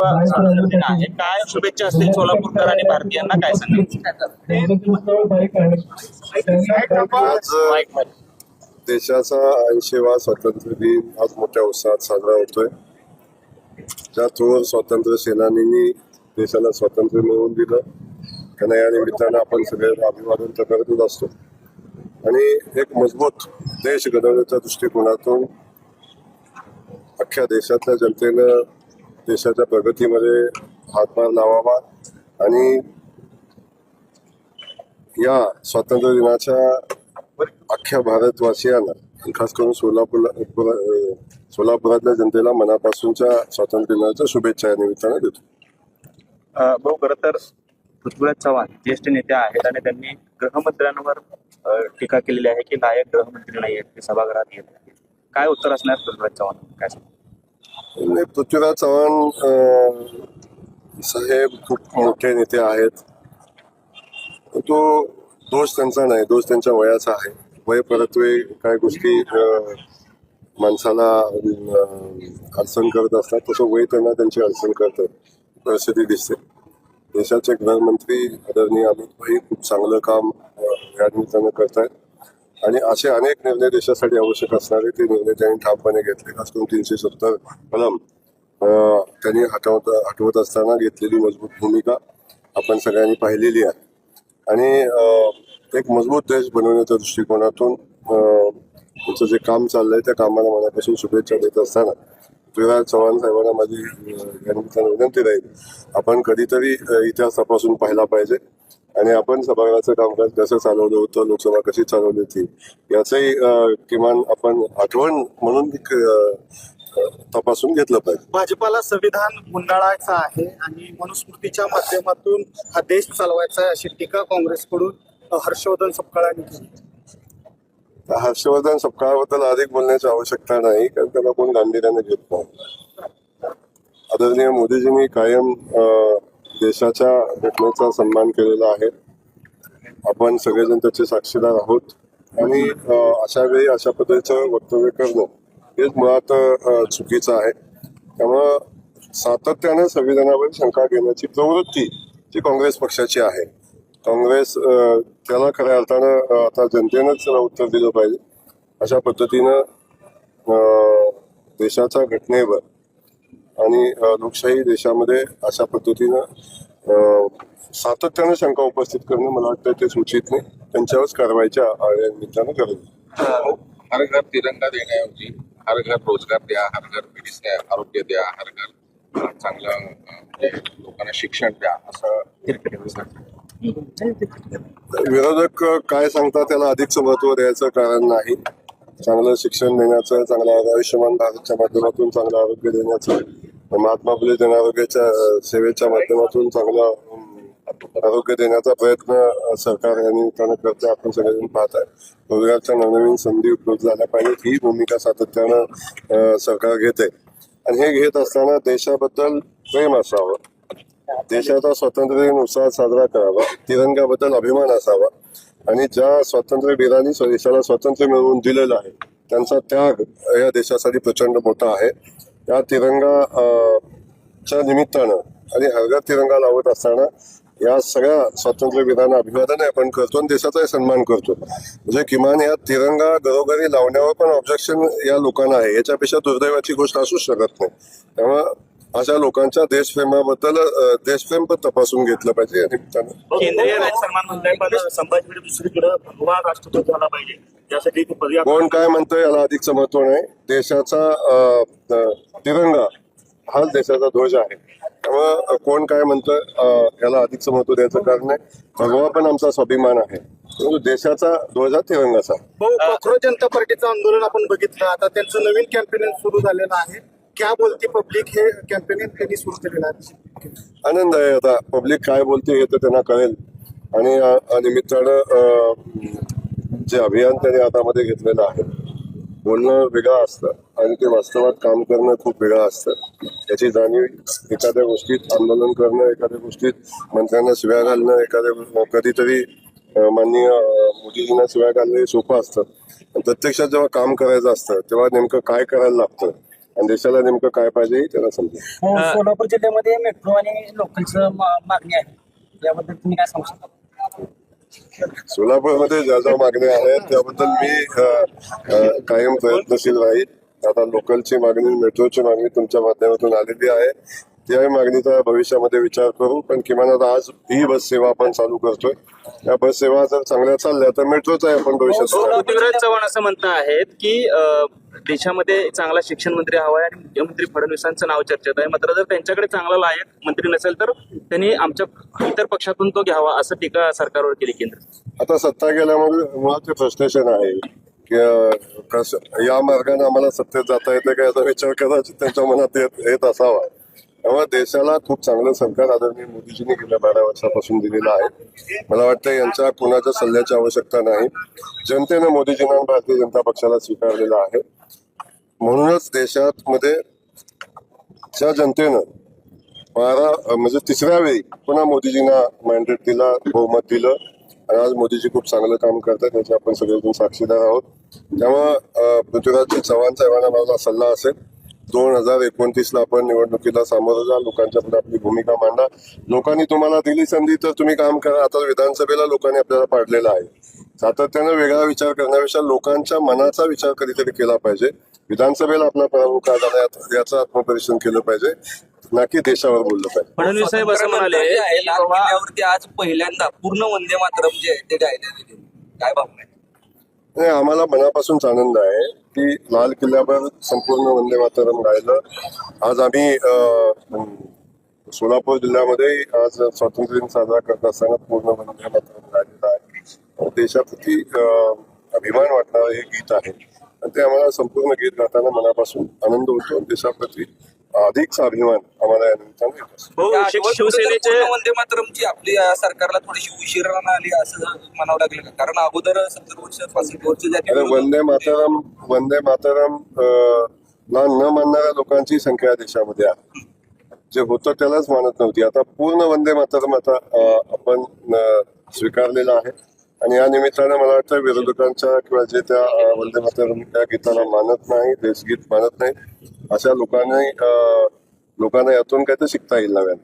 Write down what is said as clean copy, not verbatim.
दिन आहे. काय शुभेच्छा असतील सोलापूरकर आणि भारतीयांना, काय सांगाल? देशाचा 80वा स्वातंत्र्य दिन आज मोठ्या उत्साहात साजरा होतोय. ज्या थोर स्वातंत्र्य सेनानींनी देशाला स्वातंत्र्य मिळवून दिलं त्यांना या निमित्तानं आपण सगळे अभिवादन तर करतच असतो. आणि एक मजबूत देश घडवण्याच्या दृष्टिकोनातून अख्ख्या देशातल्या जनतेनं देशाच्या प्रगतीमध्ये हातभार लावावा आणि या स्वातंत्र्य दिनाच्या अख्ख्या भारतवासियांना खास करून सोलापुरातल्या जनतेला मनापासूनच्या स्वातंत्र्य दिनाच्या शुभेच्छा या निमित्तानं देतो. भाऊ, खरं तर पृथ्वीराज चव्हाण ज्येष्ठ नेते आहेत आणि त्यांनी गृहमंत्र्यांवर टीका केलेली आहे की लायक गृहमंत्री नाही आहेत, ते सभागृहात येत नाहीत. काय उत्तर असणार पृथ्वीराज चव्हाण? काय सांगतो? पृथ्वीराज चव्हाण साहेब खूप मोठे नेते आहेत. तो दोष त्यांचा नाही, दोष त्यांच्या वयाचा आहे. वय परत्वे काय गोष्टी माणसाला अडचण करत असतात, तसं वय त्यांना त्यांची अडचण करतं परिस्थिती दिसते. देशाचे गृहमंत्री आदरणीय अमित भाई खूप चांगलं काम या निमित्तानं करतायत आणि असे अनेक निर्णय देशासाठी आवश्यक असणारे ते निर्णय त्यांनी ठामपणे घेतले. खास करून 370 कलम त्यांनी हटवत असताना घेतलेली मजबूत भूमिका आपण सगळ्यांनी पाहिलेली आहे. आणि एक मजबूत देश बनवण्याच्या दृष्टिकोनातून त्यांचं जे काम चाललंय त्या कामाला मनापासून शुभेच्छा देत असताना पृथ्वीराज चव्हाण साहेबांना माझी या निमित्तानं विनंती राहील, आपण कधीतरी इतिहास तपासून पाहिला पाहिजे आणि आपण सभागृहाचं कामकाज कसं चालवलं होतं, लोकसभा कशी चालवली होती याचंही किमान आपण आठवण म्हणून तपासून घेतलं पाहिजे. भाजपाला संविधान गुंडाळायचं आहे आणि मनुस्मृतीच्या माध्यमातून हा देश चालवायचा आहे अशी टीका काँग्रेसकडून हर्षवर्धन सपकाळांनी केली. हर्षवर्धन सपकाळाबद्दल अधिक बोलण्याची आवश्यकता नाही, कारण त्याला कोण गांभीर्याने घेत नाही. आदरणीय मोदीजींनी कायम देशाच्या घटनेचा सन्मान केलेला आहे. आपण सगळेजण त्याचे साक्षीदार आहोत आणि अशा वेळी अशा पद्धतीचं वक्तव्य करणं हेच मुळात चुकीचं आहे. त्यामुळं सातत्यानं संविधानावर शंका घेण्याची प्रवृत्ती जी काँग्रेस पक्षाची आहे, काँग्रेस त्याला खऱ्या अर्थानं आता जनतेनंच त्याला उत्तर दिलं पाहिजे. अशा पद्धतीनं देशाच्या घटनेवर आणि लोकशाही देशामध्ये अशा पद्धतीनं सातत्यानं शंका उपस्थित करणं मला वाटतं ते सूचित नाही. त्यांच्यावरच कारवाईच्या निमित्तानं गरज. हर घर तिरंगा देण्याऐवजी हर घर रोजगार द्या, हर घर पिढीस आरोग्य द्या, हर घर चांगलं म्हणजे लोकांना शिक्षण द्या असं विरोधक काय सांगतात त्याला अधिकचं महत्व द्यायचं कारण नाही. चांगलं शिक्षण देण्याचं, चांगलं आयुष्यमान भारतच्या माध्यमातून चांगलं आरोग्य देण्याचं, महात्मा फुले जन आरोग्याच्या सेवेच्या माध्यमातून चांगलं आरोग्य देण्याचा प्रयत्न सरकार या निमित्तानं करते. आपण सगळेजण पाहत आहे. रोजगारच्या नवनवीन संधी उपलब्ध झाल्या पाहिजेत ही भूमिका सातत्यानं सरकार घेते. आणि हे घेत असताना देशाबद्दल प्रेम असावं, देशाचा स्वातंत्र्य दिन उत्साहात साजरा करावा, तिरंग्याबद्दल अभिमान असावा आणि ज्या स्वातंत्र्यवीरांनी देशाला स्वातंत्र्य मिळवून दिलेलं आहे त्यांचा त्याग या देशासाठी प्रचंड मोठा आहे. या तिरंगाच्या निमित्तानं आणि हरघर तिरंगा लावत असताना या सगळ्या स्वातंत्र्यवीरांना अभिवादन आपण करतो आणि देशाचाही सन्मान करतो. म्हणजे किमान या तिरंगा घरोघरी लावण्यावर पण ऑब्जेक्शन या लोकांना आहे. याच्यापेक्षा दुर्दैवाची गोष्ट असूच शकत नाही. त्यामुळं अशा लोकांच्या देशप्रेमाबद्दल देशप्रेम पण तपासून घेतलं पाहिजे या निमित्तानं. केंद्रीय राजसन्मान म्हणताय पण संभाजीकडे दुसरीकडे भगवा राष्ट्रध्वज झाला पाहिजे, त्यासाठी कोण काय म्हणतोय याला अधिकचं महत्व नाही. देशाचा तिरंगा हाच देशाचा ध्वज आहे. त्यामुळं कोण काय म्हणतोय याला अधिकचं महत्व द्यायचं कारण नाही. भगवा पण आमचा स्वाभिमान आहे, परंतु देशाचा ध्वज हा तिरंगाचा. काँग्रेस जनता पार्टीचं आंदोलन आपण बघितलं, आता त्यांचं नवीन कॅम्पेन सुरू झालेलं आहे. क्या बोलती पब्लिक हे कॅम्पेन त्यांनी सुरू केलेलं आहे. आनंद आहे. आता पब्लिक काय बोलते हे तर त्यांना कळेल आणि निमित्तानं जे अभियान त्यांनी हातामध्ये घेतलेलं आहे, बोलणं वेगळं असतं आणि ते वास्तवात काम करणं खूप वेगळं असतं. याची जाणीव एखाद्या गोष्टीत आंदोलन करणं, एखाद्या गोष्टीत मंत्र्यांना शिव्या घालणं, कधीतरी माननीय मोदीजींना शिव्या घालणं हे सोपं असतं. प्रत्यक्षात जेव्हा काम करायचं असतं तेव्हा नेमकं काय करायला लागतं आणि देशाला नेमकं काय पाहिजे हे त्याला समजेल. सोलापूर जिल्ह्यामध्ये मेट्रो आणि लोकलचं मागणी आहे, याबद्दल तुम्ही काय सांगू शकता? सोलापूरमध्ये ज्या ज्या मागण्या आहेत त्याबद्दल मी कायम प्रयत्नशील राहील. आता लोकलची मागणी, मेट्रोची मागणी तुमच्या माध्यमातून आलेली आहे. त्याही मागणीचा भविष्यामध्ये विचार करू, पण किमान आता आज ही बस सेवा आपण चालू करतोय. या बस सेवा जर चांगल्या चालल्या तर मेट्रोचाही आपण भविष्यात पृथ्वीराज चव्हाण असं म्हणत आहेत की देशामध्ये चांगला शिक्षण मंत्री हवा आहे आणि मुख्यमंत्री फडणवीसांचं नाव चर्चेत आहे. मात्र जर त्यांच्याकडे चांगला लायक मंत्री नसेल तर त्यांनी आमच्या इतर पक्षातून तो घ्यावा, असं टीका सरकारवर केली केंद्र. आता सत्ता गेल्यामुळे मुळात ते फ्रस्ट्रेशन आहे की या मार्गाने आम्हाला सत्तेत जाता येते का याचा विचार कदाचित त्यांच्या मनात येत असावा. त्यामुळे देशाला खूप चांगलं सरकार आदरणीय मोदीजींनी गेल्या 12 वर्षापासून दिलेलं आहे. मला वाटतं यांच्या कोणाच्या सल्ल्याची आवश्यकता नाही. जनतेनं मोदीजींना आणि भारतीय जनता पक्षाला स्वीकारलेलं आहे. म्हणूनच देशात मध्ये ज्या जनतेनं म्हणजे 3ऱ्या वेळी पुन्हा मोदीजींना मॅन्डेट दिला, बहुमत दिलं आणि आज मोदीजी खूप चांगलं काम करतात, त्याचे आपण सगळेजण साक्षीदार आहोत. त्यामुळं पृथ्वीराज चव्हाण साहेबांना माझा सल्ला असेल, 2029ला आपण निवडणुकीला सामोरं जा, लोकांच्या पुढे आपली भूमिका मांडा. लोकांनी तुम्हाला दिली संधी तर तुम्ही काम करा. आता विधानसभेला लोकांनी आपल्याला पाडलेलं आहे. सातत्यानं वेगळा विचार करण्यापेक्षा लोकांच्या मनाचा विचार कधीतरी केला पाहिजे. विधानसभेला आपला पराभव का झाला याचं आत्मपरीक्षण केलं पाहिजे, ना की देशावर बोललं पाहिजे. फडणवीस साहेब असं म्हणाले आहे, लाल किल्ल्यावरती आज पहिल्यांदा पूर्ण वंदे मातरम जे आहे ते गायले गेले. काय भावना आहे? नाही, आम्हाला मनापासूनच आनंद आहे की लाल किल्ल्यावर संपूर्ण वंदे मातरम गायलं. आज आम्ही सोलापूर जिल्ह्यामध्ये आज स्वातंत्र्य दिन साजरा करत असताना पूर्ण वंदे मातरम गायलेलं आहे. देशाप्रती अभिमान वाटणारं हे गीत आहे आणि ते आम्हाला संपूर्ण गीत गाताना मनापासून आनंद होतो. देशाप्रती अधिकचा अभिमान आम्हाला या निमित्ताने येत असतो. हो, त्या आठवड्यात शिवसेनेचे पूर्ण वंदे मातरमची आपली या सरकारला थोडीशी उशिरानं आली असं म्हणावं लागलं का? कारण अगोदर 70 वर्ष 65 वर्ष अरे वंदे मातरम ला न मानणाऱ्या लोकांची संख्या देशामध्ये आहे. जे होतं त्यालाच मानत नव्हती. आता पूर्ण वंदे मातरम आता आपण स्वीकारलेलं आहे आणि या निमित्तानं मला वाटतं विरोधकांच्या किंवा जे त्या वंदे मातरम त्या गीताला मानत नाही, देशगीत मानत नाही, अशा लोकांना यातून काहीतरी शिकता येईल नव्यानं.